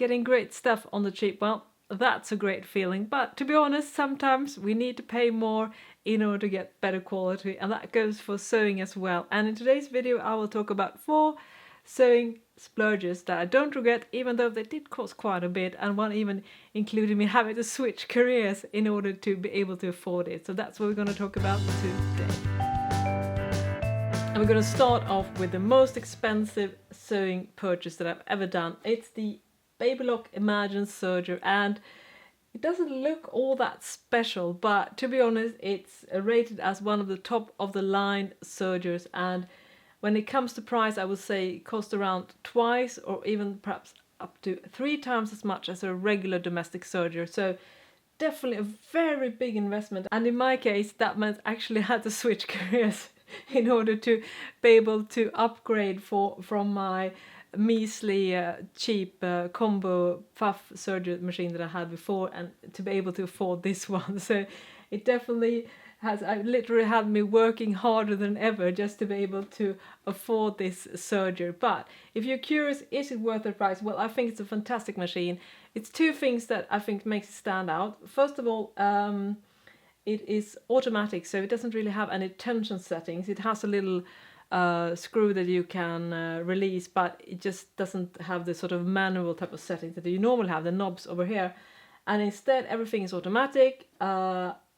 getting great stuff on the cheap, well, that's a great feeling. But to be honest, sometimes we need to pay more in order to get better quality, and that goes for sewing as well. And in today's video I will talk about 4 sewing splurges that I don't regret, even though they did cost quite a bit, and one even included me having to switch careers in order to be able to afford it. So that's what we're going to talk about today. And we're going to start off with the most expensive sewing purchase that I've ever done. It's the BabyLock Imagine serger, and it doesn't look all that special, but to be honest, it's rated as one of the top of the line sergers, and when it comes to price, I would say it costs around twice or even perhaps up to 3 times as much as a regular domestic serger. So definitely a very big investment, and in my case that meant I actually had to switch careers in order to be able to upgrade from my measly cheap combo puff serger machine that I had before, and to be able to afford this one. So it definitely has, I literally had me working harder than ever just to be able to afford this serger. But if you're curious, is it worth the price? Well, I think it's a fantastic machine. It's 2 things that I think makes it stand out. First of all, it is automatic, so it doesn't really have any tension settings. It has a little screw that you can release, but it just doesn't have the sort of manual type of settings that you normally have, the knobs over here. And instead everything is automatic.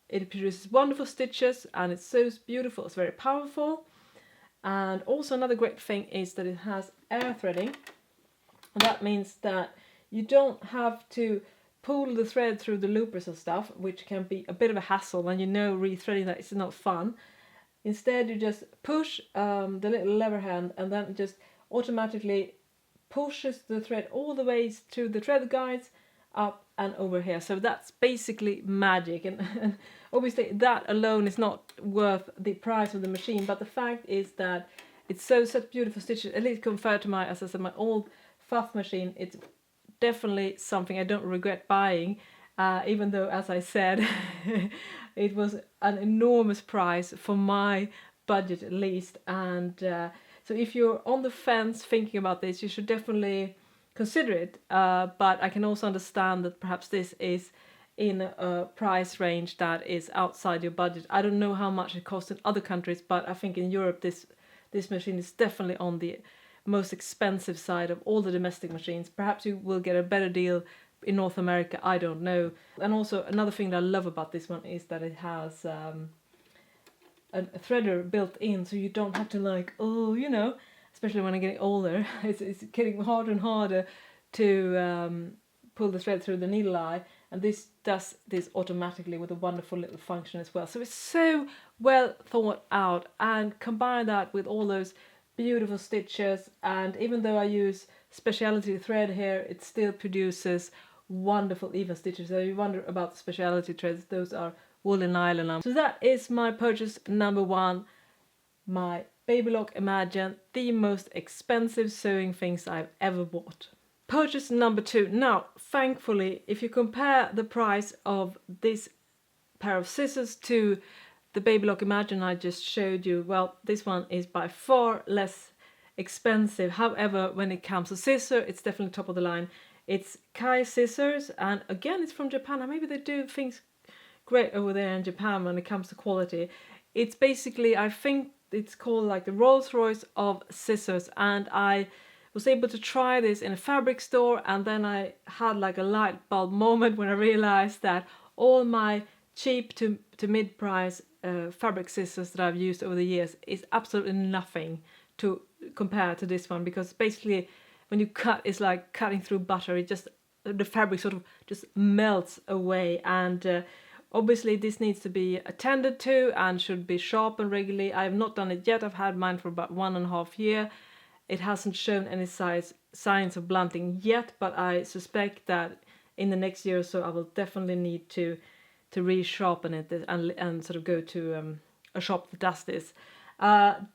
It produces wonderful stitches and it sews beautiful. It's very powerful. And also another great thing is that it has air threading. That means that you don't have to pull the thread through the loopers and stuff, which can be a bit of a hassle, and rethreading that is not fun. Instead you just push the little lever hand, and then it just automatically pushes the thread all the way through the thread guides up and over here. So that's basically magic, and obviously that alone is not worth the price of the machine, but the fact is that it sews such beautiful stitches, at least compared to my, as I said, my old Fuff machine. It's definitely something I don't regret buying, even though, as I said, it was an enormous price for my budget at least. And so if you're on the fence thinking about this, you should definitely consider it, but I can also understand that perhaps this is in a price range that is outside your budget. I don't know how much it costs in other countries, but I think in Europe this machine is definitely on the most expensive side of all the domestic machines. Perhaps you will get a better deal in North America, I don't know. And also another thing that I love about this one is that it has a threader built in, so you don't have to especially when I'm getting older, it's getting harder and harder to pull the thread through the needle eye, and this does this automatically with a wonderful little function as well. So it's so well thought out, and combine that with all those beautiful stitches, and even though I use specialty thread here, it still produces wonderful even stitches. So you wonder about the specialty threads, those are woolen nylon. So that is my purchase number 1, my BabyLock Imagine, the most expensive sewing things I've ever bought. Purchase number 2. Now, thankfully, if you compare the price of this pair of scissors to the BabyLock Imagine I just showed you, well, this one is by far less expensive. However, when it comes to scissor, it's definitely top of the line. It's Kai scissors, and again, it's from Japan, and maybe they do things great over there in Japan when it comes to quality. It's basically, I think it's called like the Rolls-Royce of scissors, and I was able to try this in a fabric store, and then I had like a light bulb moment when I realized that all my cheap to mid-price fabric scissors that I've used over the years is absolutely nothing to compare to this one, because basically when you cut, it's like cutting through butter. It just, the fabric sort of just melts away, and obviously this needs to be attended to and should be sharpened regularly. I have not done it yet. I've had mine for about 1.5 years. It hasn't shown any signs of blunting yet, but I suspect that in the next year or so I will definitely need to re-sharpen it and sort of go to a shop that does this.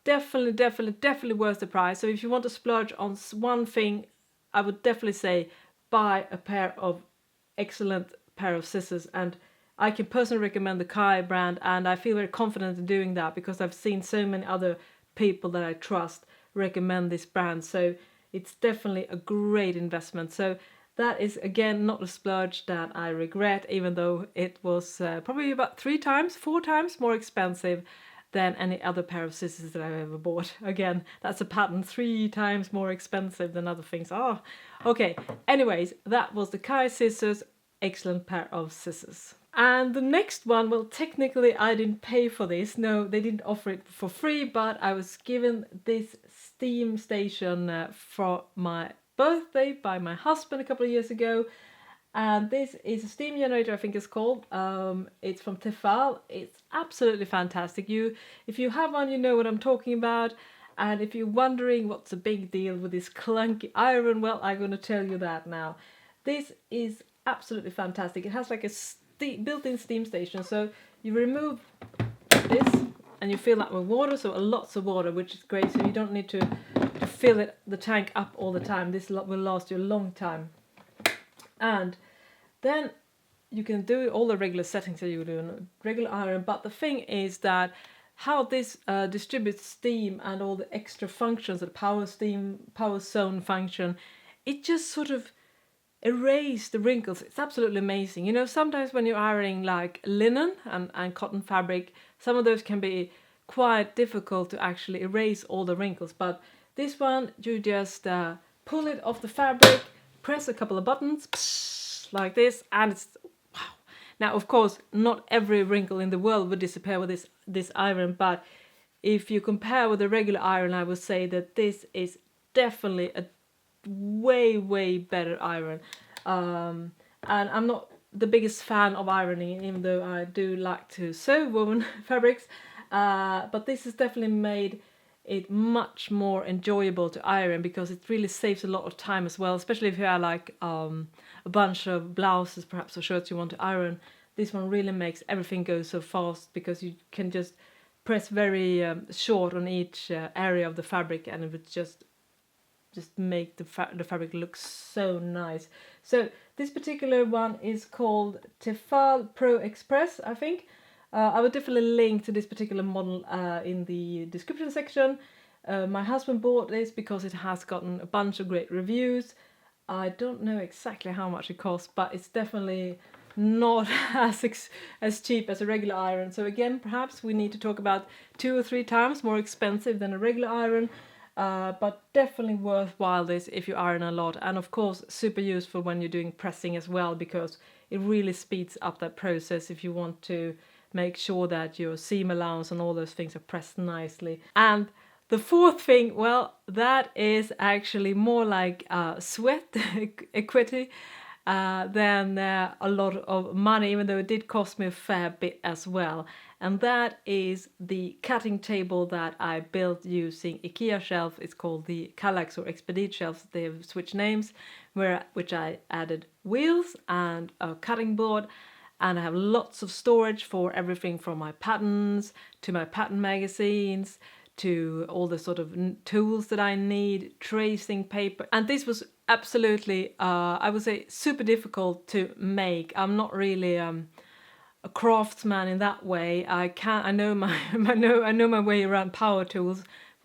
Definitely worth the price. So if you want to splurge on one thing, I would definitely say buy a pair of excellent pair of scissors, and I can personally recommend the Kai brand, and I feel very confident in doing that because I've seen so many other people that I trust recommend this brand. So it's definitely a great investment. So that is again not a splurge that I regret, even though it was probably about 3 times, 4 times more expensive than any other pair of scissors that I've ever bought. Again, that's a pattern, 3 times more expensive than other things. Oh, okay. Anyways, that was the Kai scissors. Excellent pair of scissors. And the next one, well, technically I didn't pay for this. No, they didn't offer it for free, but I was given this steam station for my birthday by my husband a couple of years ago. And this is a steam generator, I think it's called. It's from Tefal. It's absolutely fantastic. If you have one, you know what I'm talking about. And if you're wondering what's the big deal with this clunky iron, well, I'm going to tell you that now. This is absolutely fantastic. It has like a built-in steam station. So you remove this and you fill that with water, so lots of water, which is great. So you don't need to fill the tank up all the time. This will last you a long time. And then you can do all the regular settings that you do in a regular iron, but the thing is that how this distributes steam and all the extra functions, the power steam, power zone function, it just sort of erases the wrinkles. It's absolutely amazing. You know, sometimes when you're ironing like linen and cotton fabric, some of those can be quite difficult to actually erase all the wrinkles, but this one, you just pull it off the fabric, press a couple of buttons, like this, and it's wow. Now, of course, not every wrinkle in the world would disappear with this iron, but if you compare with a regular iron, I would say that this is definitely a way better iron. And I'm not the biggest fan of ironing, even though I do like to sew woven fabrics, but this has definitely made it much more enjoyable to iron, because it really saves a lot of time as well, especially if you have like a bunch of blouses perhaps or shirts you want to iron. This one really makes everything go so fast, because you can just press very short on each area of the fabric, and it would just make the fabric look so nice. So this particular one is called Tefal Pro Express, I think. I will definitely link to this particular model in the description section. My husband bought this because it has gotten a bunch of great reviews. I don't know exactly how much it costs, but it's definitely not as cheap as a regular iron. So again, perhaps we need to talk about 2 or 3 times more expensive than a regular iron, but definitely worthwhile this if you iron a lot. And of course, super useful when you're doing pressing as well, because it really speeds up that process if you want to make sure that your seam allowance and all those things are pressed nicely. And the fourth thing, well, that is actually more like sweat equity than a lot of money, even though it did cost me a fair bit as well. And that is the cutting table that I built using IKEA shelf. It's called the Kallax or Expedite shelves. They have switched names, which I added wheels and a cutting board. And I have lots of storage for everything from my patterns to my pattern magazines to all the sort of tools that I need, tracing paper. And this was absolutely, I would say, super difficult to make. I'm not really a craftsman in that way. I know my way around power tools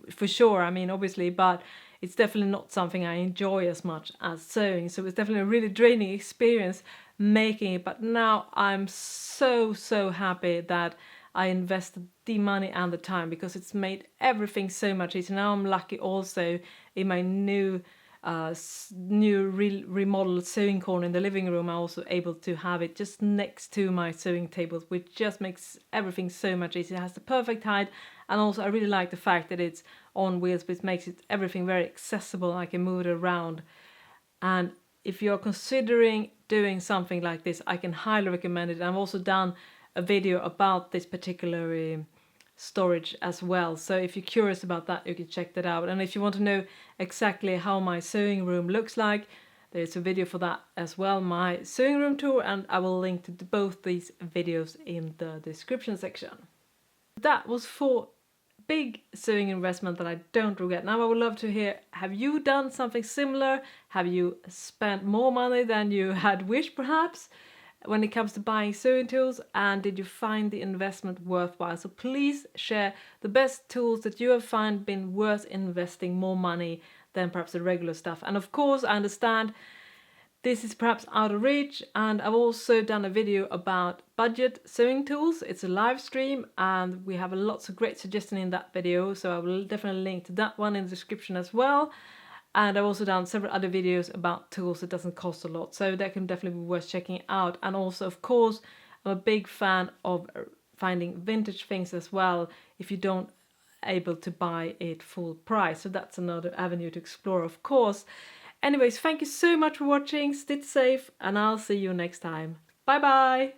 for sure. I mean, obviously, but it's definitely not something I enjoy as much as sewing. So it's definitely a really draining experience making it, but now I'm so happy that I invested the money and the time, because it's made everything so much easier. Now I'm lucky also in my new remodeled sewing corner in the living room. I'm also able to have it just next to my sewing tables, which just makes everything so much easier. It has the perfect height, and also I really like the fact that it's on wheels, which makes everything very accessible. I can move it around. And if you're considering doing something like this, I can highly recommend it. I've also done a video about this particular storage as well. So if you're curious about that, you can check that out. And if you want to know exactly how my sewing room looks like, there's a video for that as well, my sewing room tour, and I will link to both these videos in the description section. That was 4 big sewing investment that I don't regret. Now I would love to hear, have you done something similar? Have you spent more money than you had wished perhaps when it comes to buying sewing tools, and did you find the investment worthwhile? So please share the best tools that you have found been worth investing more money than perhaps the regular stuff. And of course I understand this is perhaps out of reach. And I've also done a video about budget sewing tools. It's a live stream and we have lots of great suggestions in that video, so I will definitely link to that one in the description as well. And I've also done several other videos about tools that doesn't cost a lot, so that can definitely be worth checking out. And also, of course, I'm a big fan of finding vintage things as well if you don't able to buy it full price, so that's another avenue to explore, of course. Anyways, thank you so much for watching, stay safe, and I'll see you next time. Bye bye!